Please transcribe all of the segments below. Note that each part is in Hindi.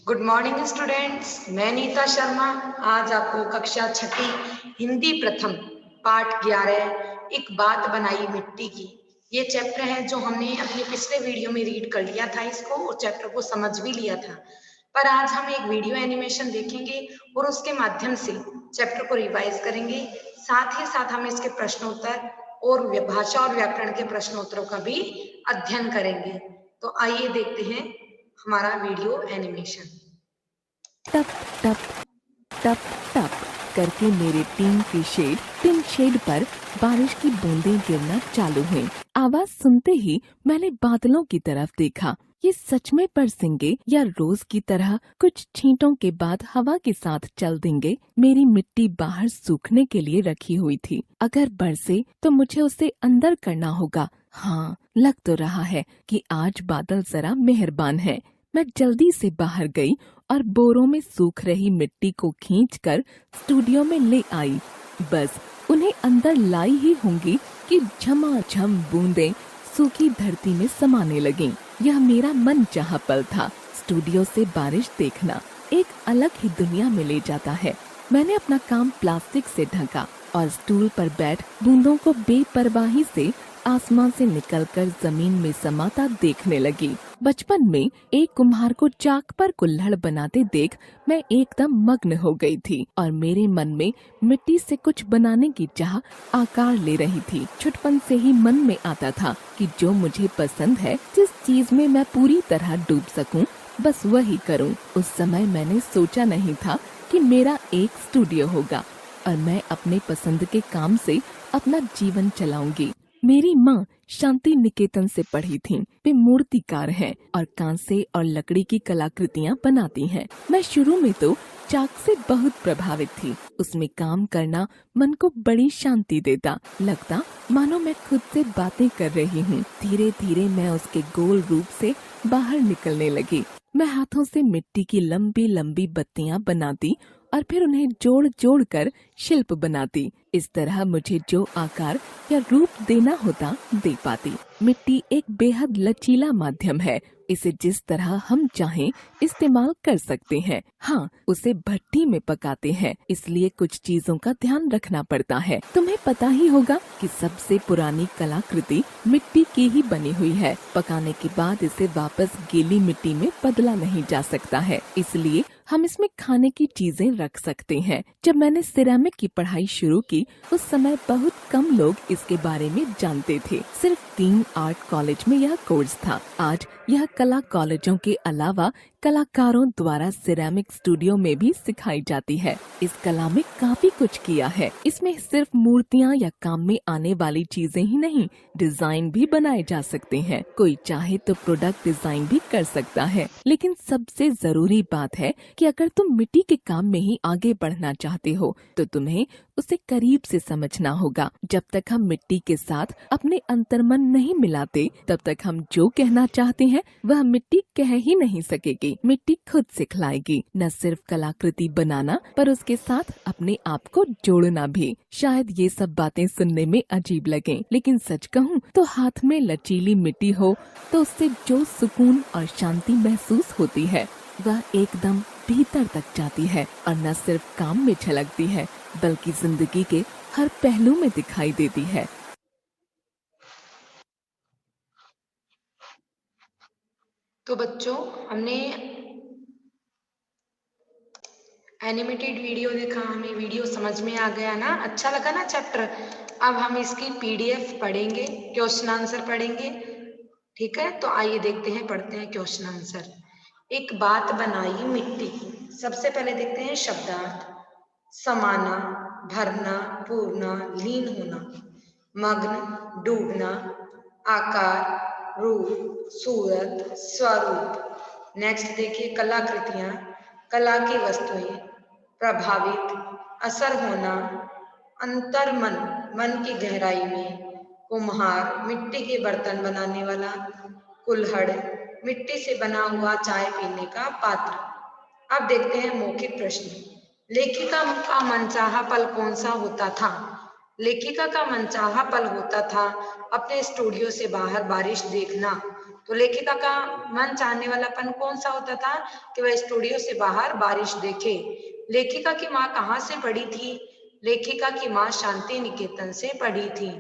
गुड मॉर्निंग स्टूडेंट्स, मैं नीता शर्मा आज आपको कक्षा छठी हिंदी प्रथम पाठ 11 एक बात बनाई मिट्टी की ये चैप्टर है जो हमने अपने पिछले वीडियो में रीड कर लिया था। इसको और चैप्टर को समझ भी लिया था, पर आज हम एक वीडियो एनिमेशन देखेंगे और उसके माध्यम से चैप्टर को रिवाइज करेंगे। साथ ही साथ हम इसके प्रश्नोत्तर और भाषा और व्याकरण के प्रश्नोत्तरों का भी अध्ययन करेंगे। तो आइए देखते हैं हमारा वीडियो एनिमेशन। टप टप टप टप करके मेरे टिन शेड पर बारिश की बूंदें गिरना चालू हुई। आवाज सुनते ही मैंने बादलों की तरफ देखा। ये सच में बरसेंगे या रोज की तरह कुछ छींटों के बाद हवा के साथ चल देंगे। मेरी मिट्टी बाहर सूखने के लिए रखी हुई थी। अगर बरसे तो मुझे उसे अंदर करना होगा। हाँ, लग तो रहा है कि आज बादल जरा मेहरबान है। मैं जल्दी से बाहर गई और बोरों में सूख रही मिट्टी को खींचकर स्टूडियो में ले आई। बस उन्हें अंदर लाई ही होंगी कि झमाझम बूंदें सूखी धरती में समाने लगीं। यह मेरा मनचाहा पल था। स्टूडियो से बारिश देखना एक अलग ही दुनिया में ले जाता है। मैंने अपना काम प्लास्टिक से ढका और स्टूल पर बैठ बूंदों को बेपरवाही से आसमान से निकलकर जमीन में समाता देखने लगी। बचपन में एक कुम्हार को चाक पर कुल्हड़ बनाते देख मैं एकदम मग्न हो गई थी और मेरे मन में मिट्टी से कुछ बनाने की चाह आकार ले रही थी। छुटपन से ही मन में आता था कि जो मुझे पसंद है, जिस चीज में मैं पूरी तरह डूब सकूं, बस वही करूं। उस समय मैंने सोचा नहीं था कि मेरा एक स्टूडियो होगा और मैं अपने पसंद के काम से अपना जीवन चलाऊंगी। मेरी माँ शांति निकेतन से पढ़ी थीं। वे मूर्तिकार हैं और कांसे और लकड़ी की कलाकृतियाँ बनाती हैं। मैं शुरू में तो चाक से बहुत प्रभावित थी। उसमें काम करना मन को बड़ी शांति देता। लगता मानो मैं खुद से बातें कर रही हूँ। धीरे धीरे मैं उसके गोल रूप से बाहर निकलने लगी। मैं हाथों से मिट्टी की लंबी लंबी बत्तियां बनाती और फिर उन्हें जोड़ जोड़ कर शिल्प बनाती। इस तरह मुझे जो आकार या रूप देना होता दे पाती। मिट्टी एक बेहद लचीला माध्यम है। इसे जिस तरह हम चाहें इस्तेमाल कर सकते हैं। हाँ, उसे भट्टी में पकाते हैं, इसलिए कुछ चीजों का ध्यान रखना पड़ता है। तुम्हें पता ही होगा कि सबसे पुरानी कलाकृति मिट्टी की ही बनी हुई है। पकाने के बाद इसे वापस गीली मिट्टी में बदला नहीं जा सकता है, इसलिए हम इसमें खाने की चीजें रख सकते हैं। जब मैंने सिरेमिक की पढ़ाई शुरू की, उस समय बहुत कम लोग इसके बारे में जानते थे। सिर्फ 3 आर्ट कॉलेज में यह कोर्स था। आज यह कला कॉलेजों के अलावा कलाकारों द्वारा सिरेमिक स्टूडियो में भी सिखाई जाती है। इस कला में काफी कुछ किया है। इसमें सिर्फ मूर्तियाँ या काम में आने वाली चीजें ही नहीं, डिजाइन भी बनाए जा सकते हैं। कोई चाहे तो प्रोडक्ट डिजाइन भी कर सकता है। लेकिन सबसे जरूरी बात है कि अगर तुम मिट्टी के काम में ही आगे बढ़ना चाहते हो तो तुम्हें उसे करीब से समझना होगा। जब तक हम मिट्टी के साथ अपने अंतर्मन नहीं मिलाते, तब तक हम जो कहना चाहते हैं वह मिट्टी कह ही नहीं सकेगी। मिट्टी खुद सिखलाएगी। न सिर्फ कलाकृति बनाना, पर उसके साथ अपने आप को जोड़ना भी। शायद ये सब बातें सुनने में अजीब लगें, लेकिन सच कहूँ तो हाथ में लचीली मिट्टी हो तो उससे जो सुकून और शांति महसूस होती है, वह एकदम भीतर तक जाती है और न सिर्फ काम में झलकती है, बल्कि जिंदगी के हर पहलू में दिखाई देती है। तो बच्चों, हमने एनिमेटेड वीडियो देखा, हमें वीडियो समझ में आ गया ना? अच्छा लगा ना चैप्टर? अब हम इसकी पीडीएफ पढ़ेंगे, क्वेश्चन आंसर पढ़ेंगे। ठीक है, तो आइए देखते हैं, पढ़ते हैं क्वेश्चन आंसर। एक बात बनाई मिट्टी की। सबसे पहले देखते हैं शब्दार्थ। समाना, भरना, पूर्णा, लीन होना, मग्न, डूबना, आकार, रूप, सूरत, स्वरूप। नेक्स्ट देखिए कलाकृतियां, कला की वस्तुएं, प्रभावित, असर होना, अंतर्मन, मन की गहराई में, कुम्हार, मिट्टी के बर्तन बनाने वाला, कुल्हड़, मिट्टी से बना हुआ चाय पीने का पात्र। अब देखते हैं मौखिक प्रश्न। लेखिका का मनचाहा पल कौन सा होता था? लेखिका का मनचाहा पल होता था अपने स्टूडियो से बाहर बारिश देखना तो लेखिका का मन चाहने वालापन कौन सा होता था कि वह स्टूडियो से बाहर बारिश देखे। लेखिका की माँ कहाँ से पढ़ी थी? लेखिका की माँ शांति निकेतन से पढ़ी थी।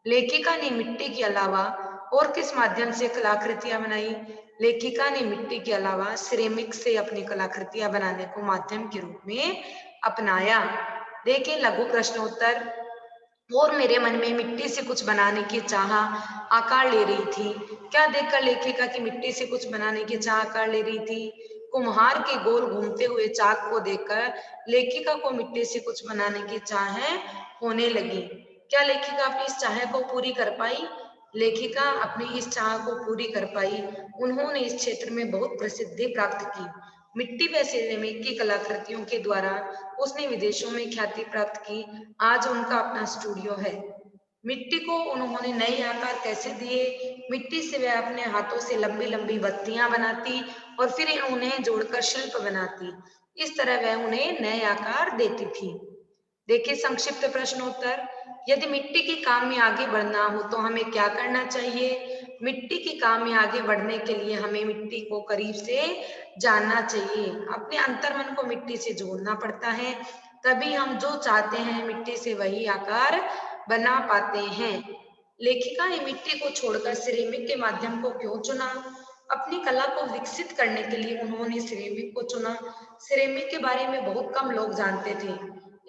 लेखिका ने मिट्टी के अलावा और किस माध्यम से कलाकृतियां बनाई? लेखिका ने मिट्टी के अलावा सिरेमिक से अपनी कलाकृतियां बनाने को माध्यम के रूप में अपनाया। देखें लघु प्रश्नोत्तर। और मेरे मन में मिट्टी से कुछ बनाने की चाह आकार ले रही थी। क्या देखकर लेखिका की मिट्टी से कुछ बनाने की चाह आकार ले रही थी? कुम्हार के गोल घूमते हुए चाक को देखकर लेखिका को मिट्टी से कुछ बनाने की चाह होने लगी। क्या लेखिका अपनी इस चाह को पूरी कर पाई? लेखिका अपनी इस चाह को पूरी कर पाई। उन्होंने इस क्षेत्र में बहुत प्रसिद्धि प्राप्त की। मिट्टी व सिरेमिक की कलाकृतियों के द्वारा उसने विदेशों में ख्याति प्राप्त की। आज उनका अपना स्टूडियो है। मिट्टी को उन्होंने नए आकार कैसे दिए? मिट्टी से वह अपने हाथों से लंबी लंबी बत्तियां बनाती और फिर उन्हें जोड़कर शिल्प बनाती। इस तरह वह उन्हें नए आकार देती थी। देखिए संक्षिप्त प्रश्नोत्तर। यदि मिट्टी के काम में आगे बढ़ना हो तो हमें क्या करना चाहिए? मिट्टी के काम में आगे बढ़ने के लिए हमें मिट्टी को करीब से जानना चाहिए। अपने अंतर्मन को मिट्टी से जोड़ना पड़ता है, तभी हम जो चाहते हैं मिट्टी से वही आकार बना पाते हैं। लेखिका ने मिट्टी को छोड़कर सिरेमिक के माध्यम को क्यों चुना? अपनी कला को विकसित करने के लिए उन्होंने सिरेमिक को चुना। सिरेमिक के बारे में बहुत कम लोग जानते थे।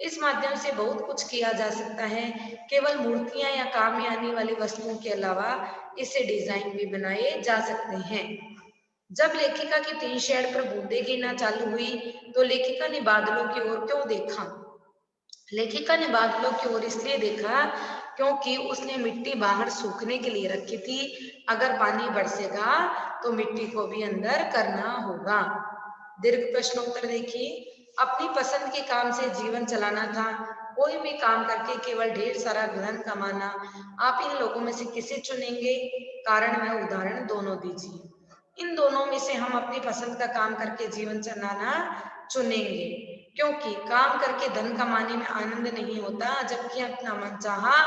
इस माध्यम से बहुत कुछ किया जा सकता है। केवल मूर्तियां या काम में आने वाली वस्तुओं के अलावा इससे डिजाइन भी बनाए जा सकते हैं। जब लेखिका की टीन शेड पर बूंदें गिरना चालू हुई तो लेखिका ने बादलों की ओर क्यों देखा? लेखिका ने बादलों की ओर इसलिए देखा क्योंकि उसने मिट्टी बाहर सूखने के लिए रखी थी। अगर पानी बरसेगा तो मिट्टी को भी अंदर करना होगा। दीर्घ प्रश्नोत्तर देखिए। अपनी पसंद के काम से जीवन चलाना था, कोई भी काम करके केवल ढेर सारा धन कमाना। आप इन लोगों में से किसे चुनेंगे? कारण व उदाहरण दोनों दीजिए। इन दोनों में से हम अपनी पसंद का काम करके जीवन चलाना चुनेंगे, क्योंकि काम करके धन कमाने में आनंद नहीं होता, जबकि अपना मनचाहा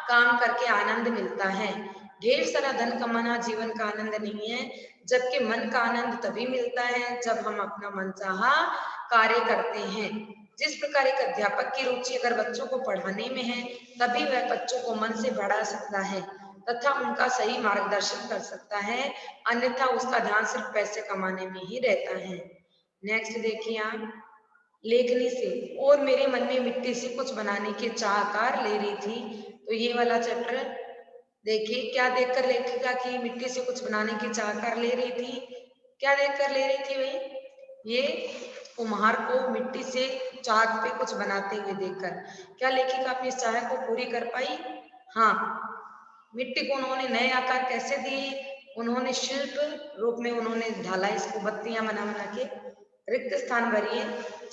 काम करके आनंद मिलता है। ढेर सारा धन कमाना जीवन का आनंद नहीं है, जबकि मन का आनंद तभी मिलता है जब हम अपना मनचाहा कार्य करते हैं। जिस प्रकार एक अध्यापक की रुचि अगर बच्चों को पढ़ाने में है, तभी वह बच्चों को मन से पढ़ा सकता है तथा उनका सही मार्गदर्शन कर सकता है, अन्यथा उसका ध्यान सिर्फ पैसे कमाने में ही रहता है। नेक्स्ट देखिए आप। लेखनी से। और मेरे मन में मिट्टी से कुछ बनाने की चाह आकार ले रही थी। तो ये वाला चैप्टर देखिए। क्या देखकर लेखिका की मिट्टी से कुछ बनाने की चाह आकार ले रही थी? क्या देखकर ले रही थी भाई? ये कुम्हार को मिट्टी से चाक पे कुछ बनाते हुए देखकर। क्या लेखिका अपनी इस चाह को पूरी कर पाई? हाँ। मिट्टी को उन्होंने नए आकार कैसे दिए? उन्होंने शिल्प रूप में उन्होंने ढाला इसको, बत्तियां बना बना के। रिक्त स्थान भरिए।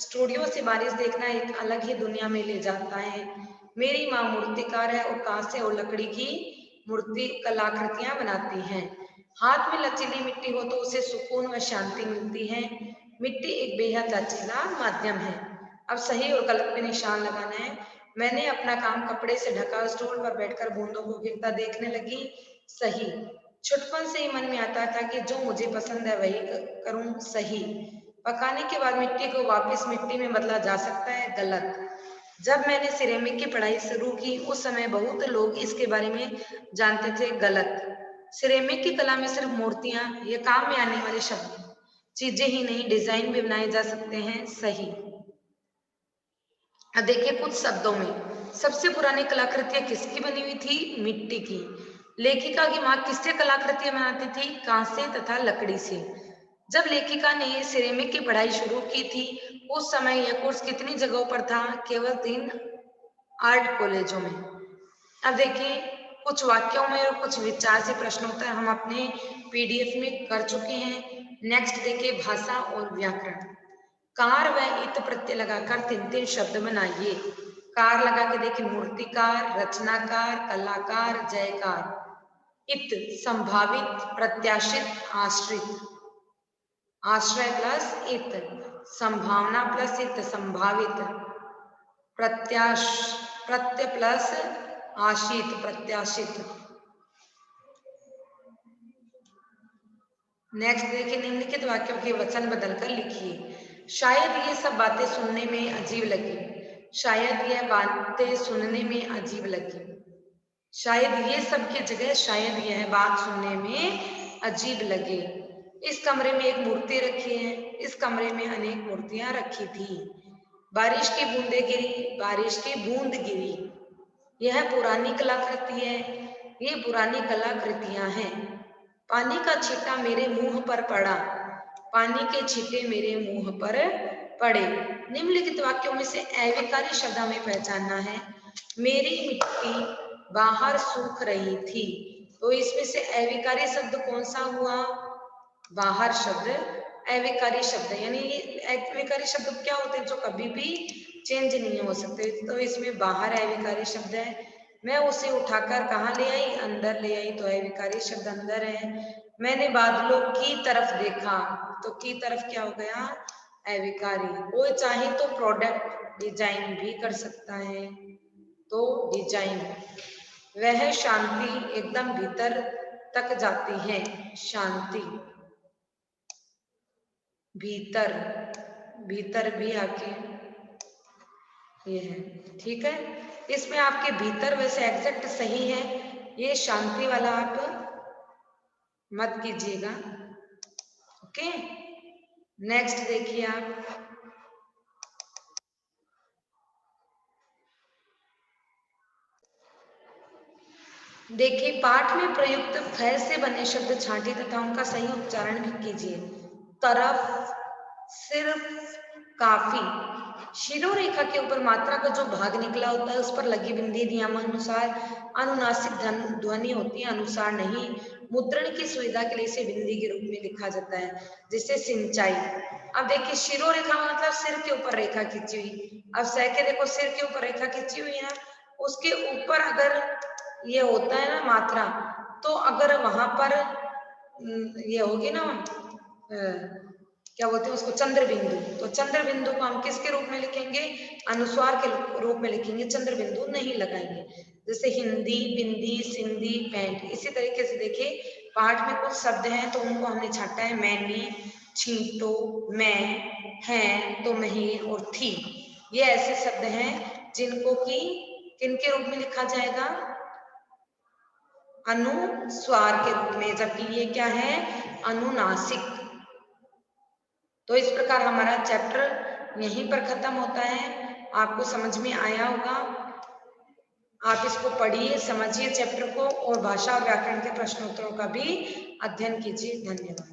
स्टूडियो से बारिश देखना एक अलग ही दुनिया में ले जाता है। मेरी माँ मूर्तिकार है और कांसे और लकड़ी की मूर्ति कलाकृतियां बनाती है। हाथ में लचीली मिट्टी हो तो उसे सुकून व शांति मिलती है। मिट्टी एक बेहद लचीला माध्यम है। अब सही और गलत पे निशान लगाना है। मैंने अपना काम कपड़े से ढका, स्टूल पर बैठकर बूंदों को गिरता देखने लगी। सही। छुटपन से ही मन में आता था कि जो मुझे पसंद है वही करूं। सही। पकाने के बाद मिट्टी को वापस मिट्टी में बदला जा सकता है। गलत। जब मैंने सिरेमिक की पढ़ाई शुरू की उस समय बहुत लोग इसके बारे में जानते थे। गलत। सिरेमिक की कला में सिर्फ मूर्तियां या काम में आने वाले शब्द चीजें ही नहीं, डिजाइन भी बनाए जा सकते हैं। सही। अब देखिए कुछ शब्दों में। सबसे पुरानी कलाकृतियां किसकी बनी हुई थी? मिट्टी की। लेखिका की माँ किससे कलाकृतियां बनाती थी? कांसे तथा लकड़ी से। जब लेखिका ने सिरेमिक की पढ़ाई शुरू की थी उस समय यह कोर्स कितनी जगहों पर था? केवल 3 आर्ट कॉलेजों में। अब देखिए कुछ वाक्यों में और कुछ विचार से प्रश्नोत्तर हम अपने पीडीएफ में कर चुके हैं। नेक्स्ट देखिए भाषा और व्याकरण। कार व इत प्रत्यय लगाकर 3-3 शब्द बनाइए। कार लगा के देखिए मूर्तिकार, रचनाकार, कलाकार, जयकार। इत संभावित, प्रत्याशित, आश्रित। आश्रय प्लस इत, संभावना प्लस इत, संभावित। प्रत्याश प्रत्यय प्लस आशित, प्रत्याशित। नेक्स्ट देखिए, निम्नलिखित वाक्यों के वचन बदलकर लिखिए। शायद ये सब बातें सुनने में अजीब लगी। शायद यह बातें सुनने में अजीब लगी। शायद ये सब की जगह शायद यह बात सुनने में अजीब लगे। इस कमरे में एक मूर्ति रखी है। इस कमरे में अनेक मूर्तियां रखी थी। बारिश की बूंदें गिरी। बारिश की बूंद गिरी। यह पुरानी कलाकृति है। ये पुरानी कलाकृतियां हैं। पानी का छींटा मेरे मुंह पर पड़ा। पानी के छींटे मेरे मुंह पर पड़े। निम्नलिखित वाक्यों में से अविकारी शब्द हमें पहचानना है। मेरी मिट्टी बाहर सूख रही थी। तो इसमें से अविकारी शब्द कौन सा हुआ? बाहर शब्द अविकारी शब्द, यानी अविकारी शब्द क्या होते हैं? जो कभी भी चेंज नहीं हो सकते। तो इसमें बाहर अविकारी शब्द है। मैं उसे उठाकर कहाँ ले आई? अंदर ले आई। तो अविकारी शब्द अंदर है। मैंने बादलों की तरफ देखा। तो की तरफ क्या हो गया? अविकारी। कोई चाहे तो प्रोडक्ट डिजाइन भी कर सकता है। तो डिजाइन। वह शांति एकदम भीतर तक जाती है। शांति। भीतर। भीतर भी आके ये है। ठीक है, इसमें आपके भीतर वैसे एग्जैक्ट सही है। ये शांति वाला आप मत कीजिएगा। ओके, नेक्स्ट देखिए आप। देखिए, पाठ में प्रयुक्त फ से बने शब्द छांटिए तथा उनका सही उच्चारण भी कीजिए। तरफ, सिर्फ, काफी। शिरोरेखा के ऊपर मात्रा का जो भाग निकला होता है उस पर लगी बिंदी नियमानुसार अनुनासिक ध्वनि होती है, अनुसार नहीं। मुद्रण की सुविधा के लिए इसे बिंदी के रूप में लिखा जाता है, जिससे सिंचाई। अब देखिए, शिरोरेखा मतलब सिर के ऊपर रेखा खींची हुई। अब सह के देखो, सिर के ऊपर रेखा खींची हुई है, उसके ऊपर अगर ये होता है ना मात्रा, तो अगर वहां पर ये होगी ना क्या बोलते हैं उसको, चंद्र बिंदु। तो चंद्र बिंदु को हम किसके रूप में लिखेंगे? अनुस्वार के रूप में लिखेंगे, चंद्र बिंदु नहीं लगाएंगे। जैसे हिंदी, बिंदी, सिंधी, पैंट। इसी तरीके से देखिए, पाठ में कुछ शब्द हैं तो उनको हमने छाटा है। मैंने, छींटो, मैं, है, तो नहीं और थी। ये ऐसे शब्द हैं जिनको कि किनके रूप में लिखा जाएगा? अनुस्वार के रूप में, जबकि ये क्या है? अनुनासिक। तो इस प्रकार हमारा चैप्टर यहीं पर खत्म होता है। आपको समझ में आया होगा। आप इसको पढ़िए, समझिए चैप्टर को, और भाषा और व्याकरण के प्रश्नोत्तरों का भी अध्ययन कीजिए। धन्यवाद।